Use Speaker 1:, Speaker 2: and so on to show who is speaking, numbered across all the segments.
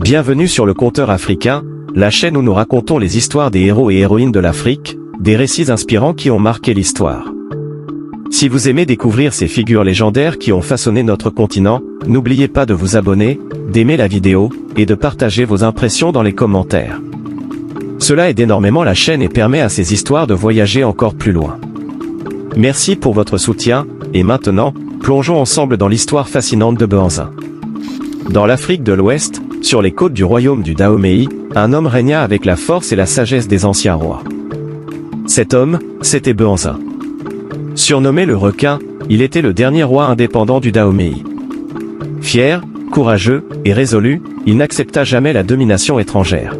Speaker 1: Bienvenue sur le Conteur africain, la chaîne où nous racontons les histoires des héros et héroïnes de l'Afrique, des récits inspirants qui ont marqué l'histoire. Si vous aimez découvrir ces figures légendaires qui ont façonné notre continent, n'oubliez pas de vous abonner, d'aimer la vidéo, et de partager vos impressions dans les commentaires. Cela aide énormément la chaîne et permet à ces histoires de voyager encore plus loin. Merci pour votre soutien, et maintenant, plongeons ensemble dans l'histoire fascinante de Behanzin. Dans l'Afrique de l'Ouest, sur les côtes du royaume du Dahomey, un homme régna avec la force et la sagesse des anciens rois. Cet homme, c'était Behanzin. Surnommé le requin, il était le dernier roi indépendant du Dahomey. Fier, courageux et résolu, il n'accepta jamais la domination étrangère.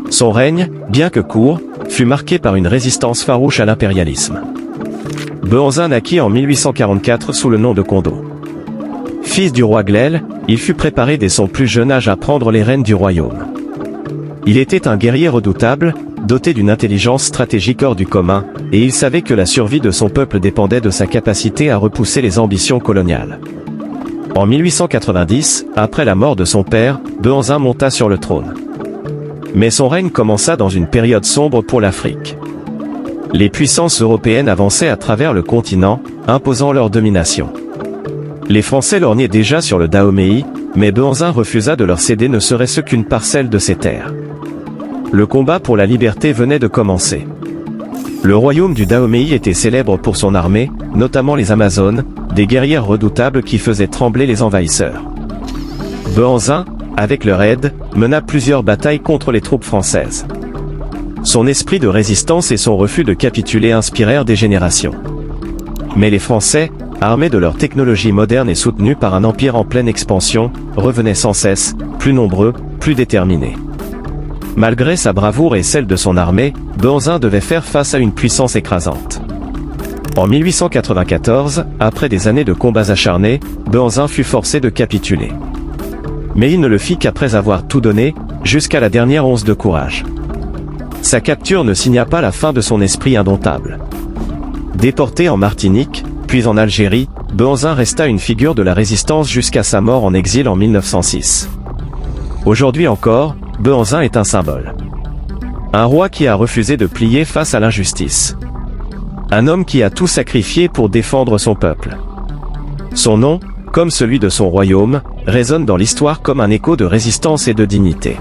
Speaker 1: Son règne, bien que court, fut marqué par une résistance farouche à l'impérialisme. Behanzin naquit en 1844 sous le nom de Kondo. Fils du roi Glel, il fut préparé dès son plus jeune âge à prendre les rênes du royaume. Il était un guerrier redoutable, doté d'une intelligence stratégique hors du commun, et il savait que la survie de son peuple dépendait de sa capacité à repousser les ambitions coloniales. En 1890, après la mort de son père, Behanzin monta sur le trône. Mais son règne commença dans une période sombre pour l'Afrique. Les puissances européennes avançaient à travers le continent, imposant leur domination. Les Français lorgnaient déjà sur le Dahomey, mais Behanzin refusa de leur céder ne serait-ce qu'une parcelle de ses terres. Le combat pour la liberté venait de commencer. Le royaume du Dahomey était célèbre pour son armée, notamment les Amazones, des guerrières redoutables qui faisaient trembler les envahisseurs. Behanzin, avec leur aide, mena plusieurs batailles contre les troupes françaises. Son esprit de résistance et son refus de capituler inspirèrent des générations. Mais les Français, armés de leur technologie moderne et soutenus par un empire en pleine expansion, revenaient sans cesse, plus nombreux, plus déterminés. Malgré sa bravoure et celle de son armée, Behanzin devait faire face à une puissance écrasante. En 1894, après des années de combats acharnés, Behanzin fut forcé de capituler. Mais il ne le fit qu'après avoir tout donné, jusqu'à la dernière once de courage. Sa capture ne signa pas la fin de son esprit indomptable. Déporté en Martinique, puis en Algérie, Behanzin resta une figure de la résistance jusqu'à sa mort en exil en 1906. Aujourd'hui encore, Behanzin est un symbole. Un roi qui a refusé de plier face à l'injustice. Un homme qui a tout sacrifié pour défendre son peuple. Son nom, comme celui de son royaume, résonne dans l'histoire comme un écho de résistance et de dignité.